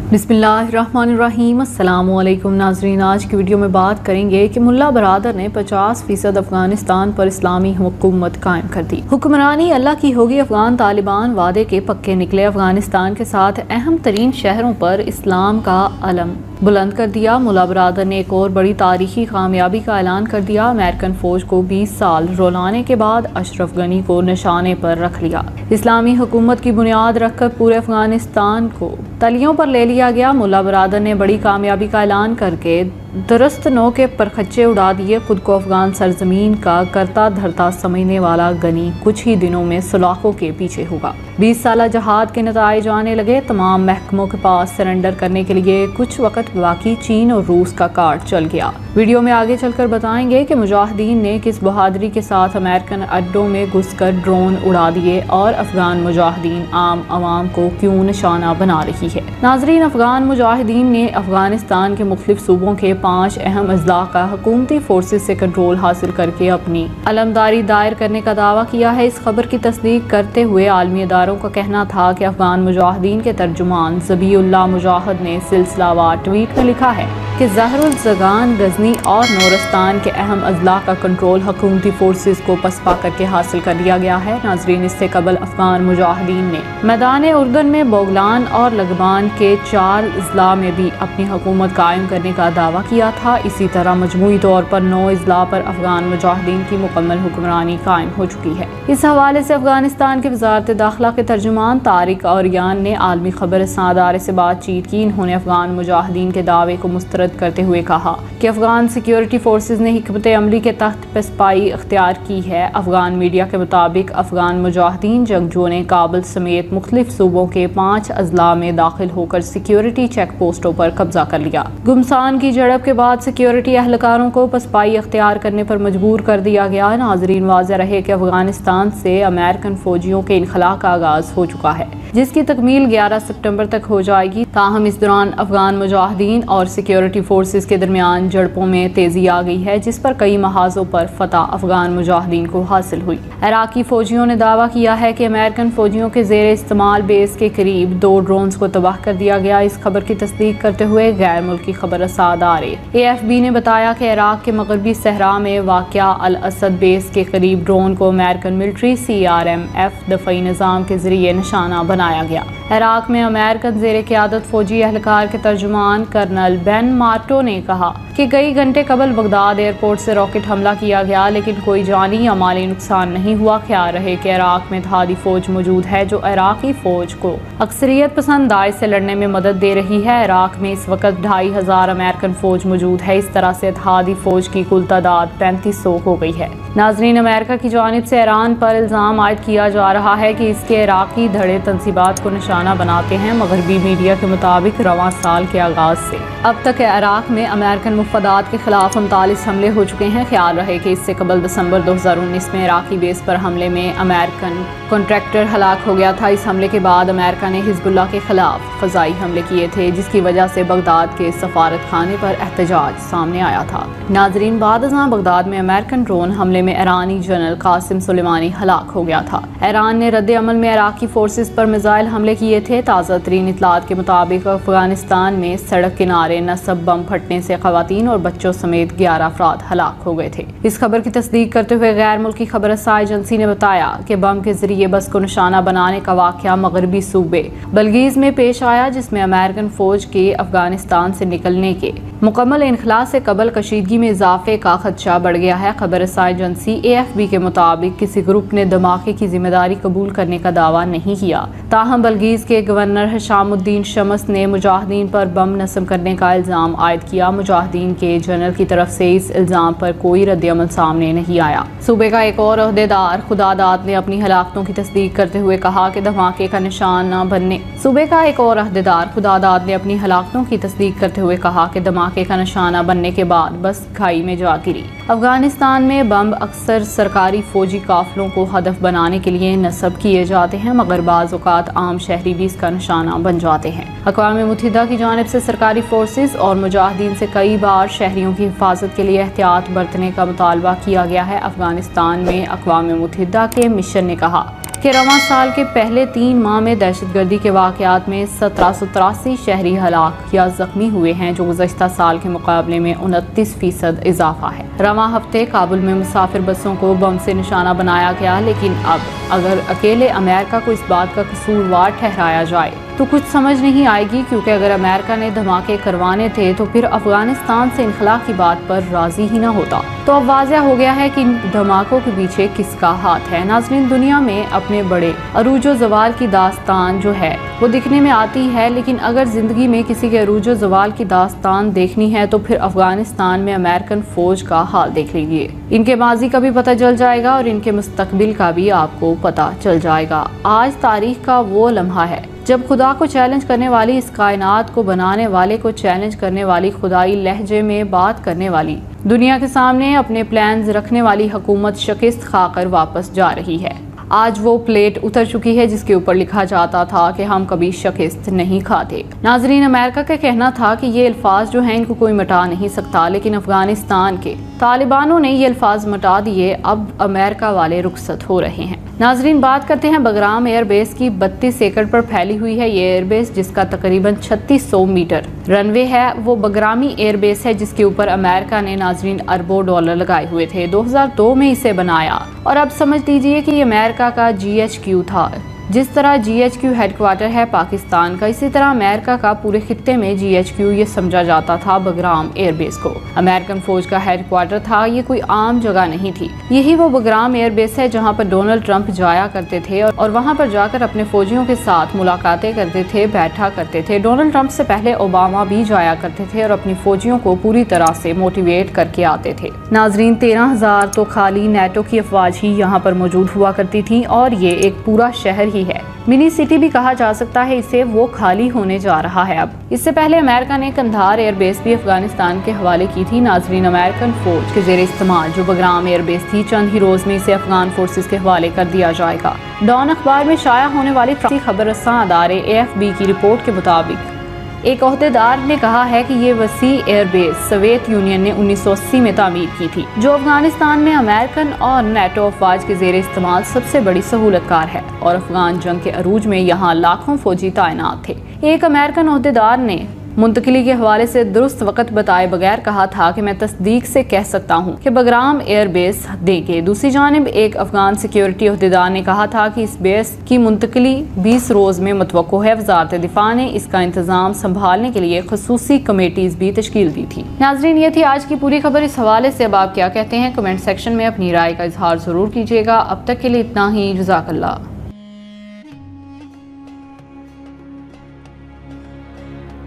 बिस्मिल्लाहिर्रहमानिर्रहीम। अस्सलाम वालेकुम नाज़रीन, आज की वीडियो में बात करेंगे कि मुल्ला बरादर ने 50% अफगानिस्तान पर इस्लामी हुकूमत कायम कर दी। हुक्मरानी अल्लाह की होगी। अफगान तालिबान वादे के पक्के निकले। अफगानिस्तान के साथ अहम तरीन शहरों पर इस्लाम का अलम बुलंद कर दिया। मुल्ला बरादर ने एक और बड़ी तारीखी कामयाबी का ऐलान कर दिया। अमेरिकन फौज को 20 साल रुलाने के बाद अशरफ गनी को निशाने पर रख लिया। इस्लामी हुकूमत की बुनियाद रखकर पूरे अफगानिस्तान को तलियों पर ले लिया गया। मुल्ला बरादर ने बड़ी कामयाबी का ऐलान करके दुरुस्त नौ के परखच्चे उड़ा दिए। खुद को अफगान सरजमीन का करता धरता समझने वाला गनी कुछ ही दिनों में सलाखों के पीछे होगा। 20 साल जहाद के नताइज आने लगे। तमाम महकमों के पास सरेंडर करने के लिए कुछ वक्त बाकी चीन और रूस का कार्ड चल गया। वीडियो में आगे चलकर बताएंगे कि मुजाहिदीन ने किस बहादुरी के साथ अमेरिकन अड्डों में घुसकर ड्रोन उड़ा दिए और अफगान मुजाहिदीन आम आवाम को क्यों निशाना बना रही है। नाजरीन, अफगान मुजाहिदीन ने अफगानिस्तान के मुख्तलिफ सूबों के 5 अहम अजला का हुकूमती फोर्सेज से कंट्रोल हासिल करके अपनी अलमदारी दायर करने का दावा किया है। इस खबर की तस्दीक करते हुए आलमी इदारों का कहना था कि अफगान मुजाहिदीन के तर्जुमान ज़बीउल्लाह मुजाहिद ने सिलसिलावार ट्वीट में लिखा है कि ज़हरुल ज़गान, गजनी और नूरस्तान के अहम अजला का कंट्रोल हुकूमती फोर्सेज को पसपा करके हासिल कर लिया गया है। नाजरीन, इससे कबल अफगान मुजाहिदीन ने मैदान उर्दन में बोगलान और लगबान के 4 अजला में भी अपनी हुकूमत कायम करने का दावा किया था। इसी तरह मजमूई तौर पर 9 अजला पर अफगान मुजाहिदीन की मुकम्मल हुक्मरानी कायम हो चुकी है। इस हवाले से अफगानिस्तान के वजारत दाखिला के तर्जुमान तारिक औरियान ने आलमी खबर रसां से बातचीत की। इन्होंने अफगान मुजाहिदीन के दावे को मुस्तरद करते हुए कहा कि अफगान सिक्योरिटी फोर्सेज ने हिकमत अमली के तहत पसपाई अख्तियार की है। अफगान मीडिया के मुताबिक अफगान मुजाहिदीन जंगजुओं ने काबुल समेत मुख्तलिफ सूबों के 5 अजला में दाखिल होकर सिक्योरिटी चेक पोस्टों पर कब्जा कर लिया। गुमसान की झड़प के बाद सिक्योरिटी एहलकारों को पसपाई अख्तियार करने पर मजबूर कर दिया गया। नाजरीन, वाज़ेह रहे कि अफगानिस्तान से अमेरिकन फौजियों के इनखला का आगाज हो चुका है, जिसकी तकमील 11 सितंबर तक हो जाएगी। ताहम इस दौरान अफगान मुजाहिदीन और सिक्योरिटी फोर्सेज के दरमियान झड़पों में तेजी आ गई है, जिस पर कई महाजों पर फतह अफगान मुजाहिदीन को हासिल हुई। इराकी फौजियों ने दावा किया है कि अमेरिकन फौजियों के जेर इस्तेमाल बेस के करीब 2 ड्रोन्स को तबाह कर दिया गया। इस खबर की तस्दीक करते हुए गैर मुल्की खबर रसादारे AFB ने बताया कि इराक के मगरबी सहरा में वाक़या अल असद बेस के करीब ड्रोन को अमेरिकन मिलिट्री CRMF दफई निज़ाम के जरिए निशाना बनाया गया। इराक में अमेरिकन जेर क़यादत फौजी एहलकार के तर्जुमान कर्नल बेन मार्टो ने कहा कि कई घंटे कबल बगदाद एयरपोर्ट से रॉकेट हमला किया गया, लेकिन कोई जानी या माली नुकसान नहीं हुआ। ख्याल रहे कि इराक में इत्तेहादी फौज मौजूद है जो इराकी फौज को अक्सरियत पसंद दाइश से लड़ने में मदद दे रही है। इराक में इस वक्त 2500 अमेरिकन फौज मौजूद है। इस तरह से इत्तेहादी फौज की कुल तादाद 3500 हो गई है। नाजरीन, अमेरिका की जानिब से ईरान पर इल्ज़ाम आयद किया जा रहा है कि इसके इराकी धड़े तंसीबात को निशाना बनाते हैं। मगरबी मीडिया के मुताबिक रवां साल के आगाज से अब तक इराक में अमेरिकन मुफादात के खिलाफ 39 हमले हो चुके हैं। ख्याल रहे कि इससे कबल दिसंबर 2019 में इराकी बेस पर हमले में अमेरिकन कॉन्ट्रैक्टर हलाक हो गया था। इस हमले के बाद अमेरिका ने हिजबुल्लाह के खिलाफ फजाई हमले किए थे, जिसकी वजह से बगदाद के सफारत खाने पर एहतजाज सामने आया था। नाजरीन, बाद अज़ां बगदाद में अमेरिकन ड्रोन हमले में ईरानी जनरल कासिम सुलेमानी हलाक हो गया था। ईरान ने रद्द अमल में इराकी फोर्सेज पर मिसाइल हमले किए थे। ताज़ा तरीन इत्तलात के मुताबिक अफगानिस्तान में सड़क किनारे नस्ब बम फटने से खवातीन और बच्चों समेत 11 अफराद हलाक हो गए थे। इस खबर की तस्दीक करते हुए गैर मुल्की खबर रसां एजेंसी ने बताया कि बम के जरिए बस को निशाना बनाने का वाक़या मगरबी सूबे बल्गीज में पेश आया, जिसमें अमेरिकन फौज के अफगानिस्तान से निकलने के मुकम्मल इनखला से कबल कशीदगी में इजाफे का खदशा बढ़ गया है। खबर रसां एजेंसी AFB के मुताबिक किसी ग्रुप ने धमाके की जिम्मेदारी कबूल करने का दावा नहीं किया। ताहम बल्गीज के गवर्नर हिशामुद्दीन शम्स ने मुजाहिदीन पर बम नस्ब करने का इल्ज़ाम आयद किया। मुजाहिदीन के जनरल की तरफ से इस इल्ज़ाम पर कोई रद्द-ए-अमल सामने नहीं आया। सूबे का एक और अहदेदार खुदादाद ने अपनी हलाकतों की तस्दीक करते हुए कहा कि धमाके का निशान न बनने सूबे का एक और अहदेदार खुदादाद ने अपनी हलाकतों की तस्दीक करते हुए कहा कि धमाके का निशाना बनने के बाद बस खाई में जा गिरी। अफगानिस्तान में बम अक्सर सरकारी फौजी काफिलों को हदफ बनाने के लिए नस्ब किए जाते हैं, मगर बाज़ औक़ात आम शहरी भी इसका निशाना बन जाते हैं। अक़वाम मुत्तहिदा की जानिब से सरकारी फोर्सेज और मुजाहिदीन से कई बार शहरियों की हिफाजत के लिए एहतियात बरतने का मुतालबा किया गया है। अफगानिस्तान में अक़वाम मुत्तहिदा के मिशन ने कहा کہ رواں سال کے پہلے 3 ماہ میں دہشت گردی کے واقعات میں 1783 شہری ہلاک یا زخمی ہوئے ہیں، جو گزشتہ سال کے مقابلے میں 29% اضافہ ہے۔ رواں ہفتے کابل میں مسافر بسوں کو بم سے نشانہ بنایا گیا، لیکن اب اگر اکیلے امریکہ کو اس بات کا قصوروار ٹھہرایا جائے تو کچھ سمجھ نہیں آئے گی، کیونکہ اگر امریکہ نے دھماکے کروانے تھے تو پھر افغانستان سے انخلا کی بات پر راضی ہی نہ ہوتا۔ تو اب واضح ہو گیا ہے کہ ان دھماکوں کے پیچھے کس کا ہاتھ ہے۔ ناظرین، دنیا میں اپنے بڑے عروج و زوال کی داستان جو ہے وہ دکھنے میں آتی ہے، لیکن اگر زندگی میں کسی کے عروج و زوال کی داستان دیکھنی ہے تو پھر افغانستان میں امریکن فوج کا حال دیکھ لیجیے۔ ان کے ماضی کا بھی پتہ چل جائے گا اور ان کے مستقبل کا بھی آپ کو پتہ چل جائے گا۔ آج تاریخ کا وہ لمحہ ہے جب خدا کو چیلنج کرنے والی، اس کائنات کو بنانے والے کو چیلنج کرنے والی، خدائی لہجے میں بات کرنے والی، دنیا کے سامنے اپنے پلانز رکھنے والی حکومت شکست کھا کر واپس جا رہی ہے۔ آج وہ پلیٹ اتر چکی ہے جس کے اوپر لکھا جاتا تھا کہ ہم کبھی شکست نہیں کھاتے۔ ناظرین، امریکہ کا کہنا تھا کہ یہ الفاظ جو ہیں ان کو کوئی مٹا نہیں سکتا، لیکن افغانستان کے طالبانوں نے یہ الفاظ مٹا دیے۔ اب امریکہ والے رخصت ہو رہے ہیں۔ ناظرین، بات کرتے ہیں بگرام ایئر بیس کی۔ 32 ایکڑ پر پھیلی ہوئی ہے یہ ایئر بیس، جس کا تقریباً 3600 میٹر رن وے ہے۔ وہ بگرامی ایئر بیس ہے جس کے اوپر امریکہ نے ناظرین اربوں ڈالر لگائے ہوئے تھے۔ 2002 میں اسے بنایا اور اب سمجھ لیجیے کہ یہ امریکہ کا GHQ تھا۔ جس طرح GHQ ہیڈ کوارٹر ہے پاکستان کا، اسی طرح امریکہ کا پورے خطے میں GHQ یہ سمجھا جاتا تھا بگرام ایئر بیس کو۔ امریکن فوج کا ہیڈ کوارٹر تھا، یہ کوئی عام جگہ نہیں تھی۔ یہی وہ بگرام ایئر بیس ہے جہاں پر ڈونلڈ ٹرمپ جایا کرتے تھے اور وہاں پر جا کر اپنے فوجیوں کے ساتھ ملاقاتیں کرتے تھے، بیٹھا کرتے تھے۔ ڈونلڈ ٹرمپ سے پہلے اوباما بھی جایا کرتے تھے اور اپنی فوجیوں کو پوری طرح سے موٹیویٹ کر کے آتے تھے۔ ناظرین، 13,000 تو خالی نیٹو کی افواج ہی یہاں پر موجود ہوا کرتی تھیں اور یہ ایک پورا شہر ہی ہے، منی سٹی بھی کہا جا سکتا ہے اسے، وہ خالی ہونے جا رہا ہے اب۔ اس سے پہلے امریکہ نے کندھار ایئر بیس بھی افغانستان کے حوالے کی تھی۔ ناظرین، امریکن فوج کے زیر استعمال جو بگرام ایئر بیس تھی، چند ہی روز میں اسے افغان فورسز کے حوالے کر دیا جائے گا۔ ڈان اخبار میں شائع ہونے والی فرانسیسی خبر رساں ادارے AFP کی رپورٹ کے مطابق ایک عہدیدار نے کہا ہے کہ یہ وسیع ایئر بیس سوویت یونین نے 1980 میں تعمیر کی تھی، جو افغانستان میں امریکن اور نیٹو افواج کے زیر استعمال سب سے بڑی سہولت کار ہے، اور افغان جنگ کے عروج میں یہاں لاکھوں فوجی تعینات تھے۔ ایک امریکن عہدیدار نے منتقلی کے حوالے سے درست وقت بتائے بغیر کہا تھا کہ میں تصدیق سے کہہ سکتا ہوں کہ بگرام ایئر بیس دیں گے۔ دوسری جانب ایک افغان سیکیورٹی عہدیدار نے کہا تھا کہ اس بیس کی منتقلی 20 روز میں متوقع ہے۔ وزارت دفاع نے اس کا انتظام سنبھالنے کے لیے خصوصی کمیٹیز بھی تشکیل دی تھی۔ ناظرین، یہ تھی آج کی پوری خبر۔ اس حوالے سے اب آپ کیا کہتے ہیں؟ کمنٹ سیکشن میں اپنی رائے کا اظہار ضرور کیجیے گا۔ اب تک کے لیے اتنا ہی، جزاک اللہ۔